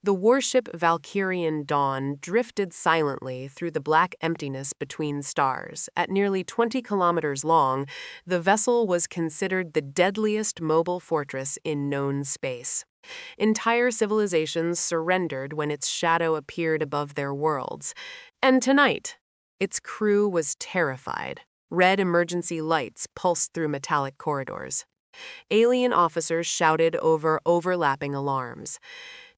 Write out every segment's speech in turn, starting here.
The warship Valkyrian Dawn drifted silently through the black emptiness between stars. At nearly 20 kilometers long, the vessel was considered the deadliest mobile fortress in known space. Entire civilizations surrendered when its shadow appeared above their worlds. And tonight, its crew was terrified. Red emergency lights pulsed through metallic corridors. Alien officers shouted over overlapping alarms.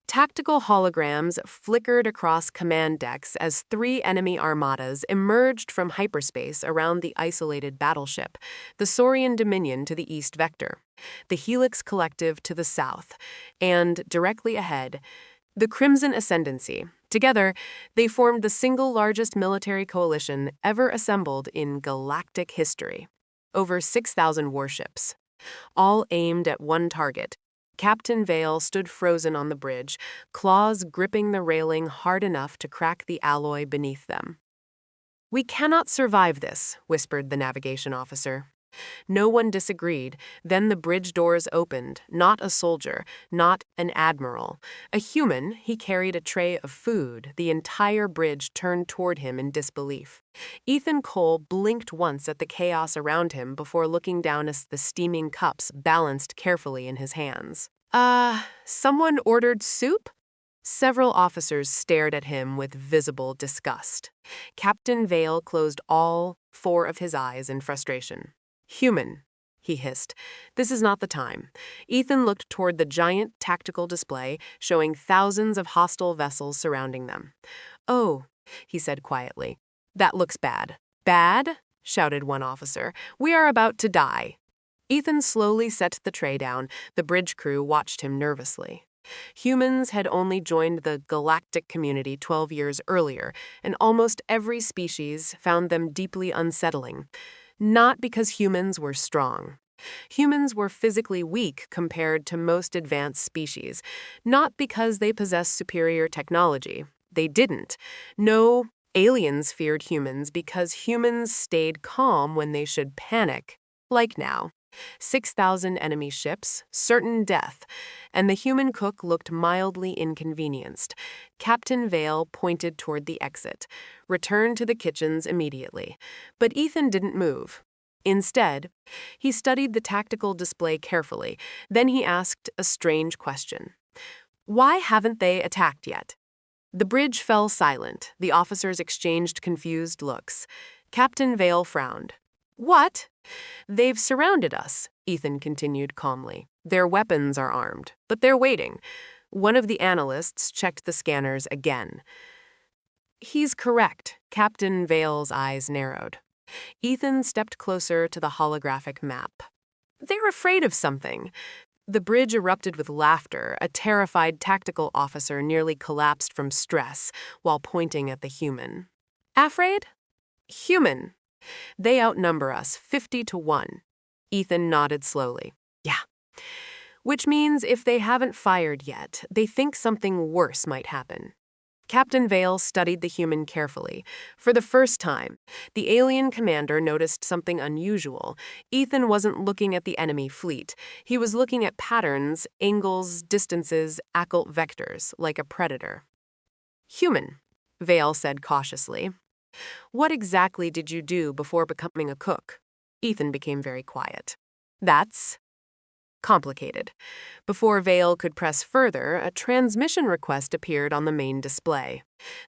Tactical holograms flickered across command decks as three enemy armadas emerged from hyperspace around the isolated battleship, the Saurian Dominion to the east vector, the Helix Collective to the south, and, directly ahead, the Crimson Ascendancy. Together, they formed the single largest military coalition ever assembled in galactic history. Over 6,000 warships, all aimed at one target. Captain Vale stood frozen on the bridge, claws gripping the railing hard enough to crack the alloy beneath them. "We cannot survive this," whispered the navigation officer. No one disagreed. Then the bridge doors opened. Not a soldier, not an admiral. A human, he carried a tray of food. The entire bridge turned toward him in disbelief. Ethan Cole blinked once at the chaos around him before looking down at the steaming cups balanced carefully in his hands. Someone ordered soup?" Several officers stared at him with visible disgust. Captain Vale closed all four of his eyes in frustration. "Human," he hissed. "This is not the time." Ethan looked toward the giant tactical display, showing thousands of hostile vessels surrounding them. "Oh," he said quietly, "that looks bad." "Bad?" shouted one officer. "We are about to die." Ethan slowly set the tray down. The bridge crew watched him nervously. Humans had only joined the galactic community 12 years earlier, and almost every species found them deeply unsettling. Not because humans were strong. Humans were physically weak compared to most advanced species, not because they possessed superior technology. They didn't. No, aliens feared humans because humans stayed calm when they should panic, like now. 6,000 enemy ships, certain death, and the human cook looked mildly inconvenienced. Captain Vale pointed toward the exit. "Return to the kitchens immediately." But Ethan didn't move. Instead, he studied the tactical display carefully. Then he asked a strange question. "Why haven't they attacked yet?" The bridge fell silent. The officers exchanged confused looks. Captain Vale frowned. "What?" "They've surrounded us," Ethan continued calmly. "Their weapons are armed, but they're waiting." One of the analysts checked the scanners again. "He's correct." Captain Vale's eyes narrowed. Ethan stepped closer to the holographic map. "They're afraid of something." The bridge erupted with laughter. A terrified tactical officer nearly collapsed from stress while pointing at the human. "Afraid?" "Human. They outnumber us 50-1. Ethan nodded slowly. "Yeah. Which means if they haven't fired yet, they think something worse might happen." Captain Vale studied the human carefully. For the first time, the alien commander noticed something unusual. Ethan wasn't looking at the enemy fleet. He was looking at patterns, angles, distances, occult vectors, like a predator. "Human," Vale said cautiously. "What exactly did you do before becoming a cook?" Ethan became very quiet. "That's complicated." Before Vale could press further, a transmission request appeared on the main display.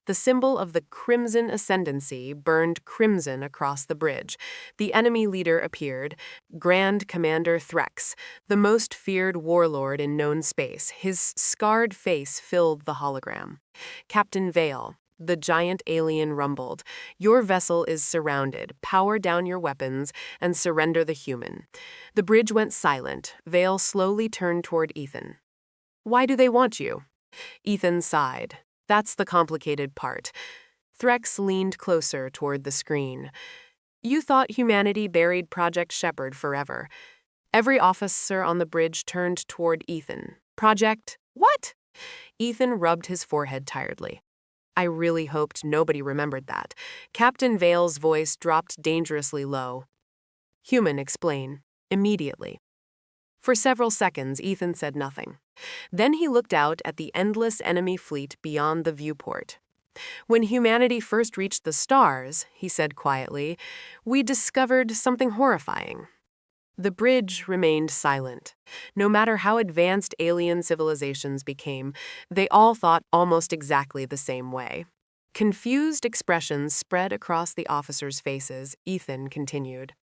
The symbol of the Crimson Ascendancy burned crimson across the bridge. The enemy leader appeared, Grand Commander Threx, the most feared warlord in known space. His scarred face filled the hologram. "Captain Vale," the giant alien rumbled, "your vessel is surrounded. Power down your weapons and surrender the human." The bridge went silent. Vale slowly turned toward Ethan. "Why do they want you?" Ethan sighed. "That's the complicated part." Threx leaned closer toward the screen. "You thought humanity buried Project Shepherd forever." Every officer on the bridge turned toward Ethan. "Project what?" Ethan rubbed his forehead tiredly. "I really hoped nobody remembered that." Captain Vale's voice dropped dangerously low. "Human, explain. Immediately." For several seconds, Ethan said nothing. Then he looked out at the endless enemy fleet beyond the viewport. "When humanity first reached the stars," he said quietly, "we discovered something horrifying." The bridge remained silent. No matter how advanced alien civilizations became, they all thought almost exactly the same way. Confused expressions spread across the officers' faces. Ethan continued.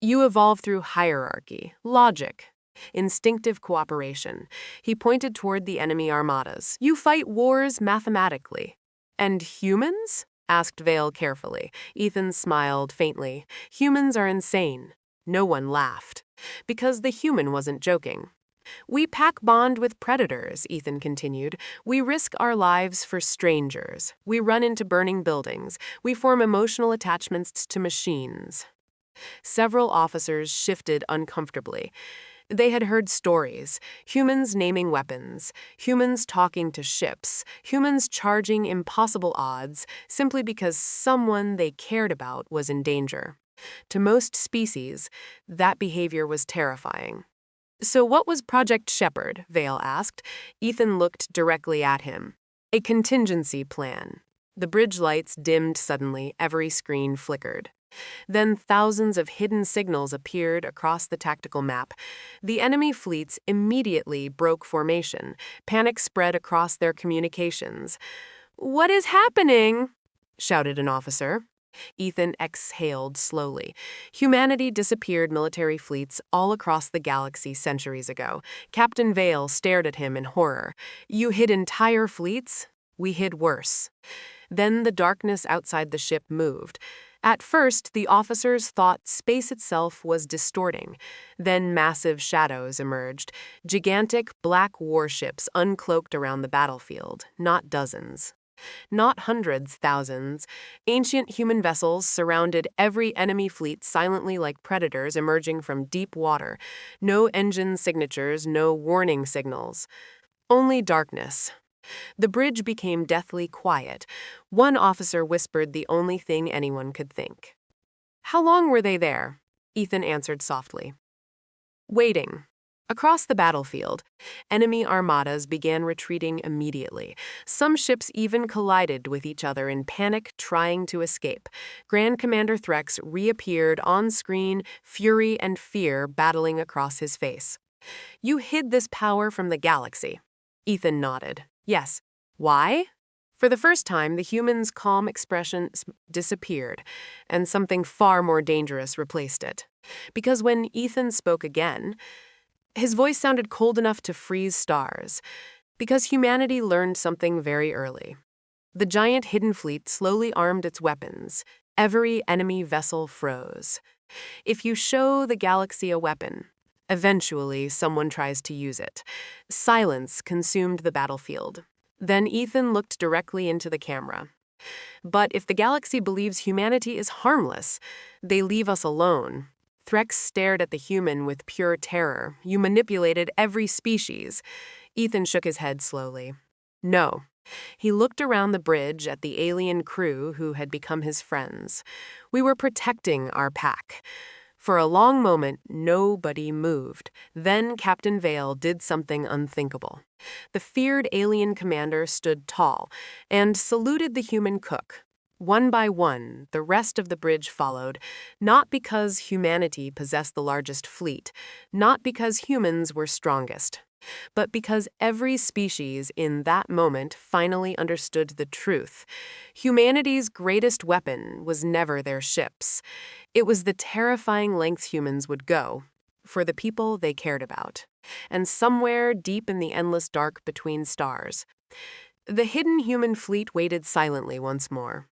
"You evolve through hierarchy, logic, instinctive cooperation." He pointed toward the enemy armadas. "You fight wars mathematically." "And humans?" asked Vale carefully. Ethan smiled faintly. "Humans are insane." No one laughed, because the human wasn't joking. "We pack bond with predators," Ethan continued. "We risk our lives for strangers. We run into burning buildings. We form emotional attachments to machines." Several officers shifted uncomfortably. They had heard stories, humans naming weapons, humans talking to ships, humans charging impossible odds simply because someone they cared about was in danger. To most species, that behavior was terrifying. "So what was Project Shepherd?" Vale asked. Ethan looked directly at him. "A contingency plan." The bridge lights dimmed suddenly, every screen flickered. Then thousands of hidden signals appeared across the tactical map. The enemy fleets immediately broke formation. Panic spread across their communications. "What is happening?" shouted an officer. Ethan exhaled slowly. Humanity disappeared military fleets all across the galaxy centuries ago. Captain Vale stared at him in horror. "You hid entire fleets? We hid worse." Then the darkness outside the ship moved. At first, the officers thought space itself was distorting. Then massive shadows emerged, gigantic black warships uncloaked around the battlefield, not dozens. Not hundreds, thousands. Ancient human vessels surrounded every enemy fleet silently like predators emerging from deep water. No engine signatures, no warning signals. Only darkness. The bridge became deathly quiet. One officer whispered the only thing anyone could think. "How long were they there?" Ethan answered softly. "Waiting." Across the battlefield, enemy armadas began retreating immediately. Some ships even collided with each other in panic, trying to escape. Grand Commander Threx reappeared on screen, fury and fear battling across his face. "You hid this power from the galaxy." Ethan nodded. "Yes. Why?" For the first time, the human's calm expression disappeared, and something far more dangerous replaced it. Because when Ethan spoke again, his voice sounded cold enough to freeze stars. Because humanity learned something very early. The giant hidden fleet slowly armed its weapons. Every enemy vessel froze. If you show the galaxy a weapon, eventually someone tries to use it. Silence consumed the battlefield. Then Ethan looked directly into the camera. "But if the galaxy believes humanity is harmless, they leave us alone." Threx stared at the human with pure terror. "You manipulated every species." Ethan shook his head slowly. "No." He looked around the bridge at the alien crew who had become his friends. "We were protecting our pack." For a long moment, nobody moved. Then Captain Vale did something unthinkable. The feared alien commander stood tall and saluted the human cook. One by one, the rest of the bridge followed, not because humanity possessed the largest fleet, not because humans were strongest, but because every species in that moment finally understood the truth. Humanity's greatest weapon was never their ships. It was the terrifying lengths humans would go for the people they cared about. And somewhere deep in the endless dark between stars, the hidden human fleet waited silently once more.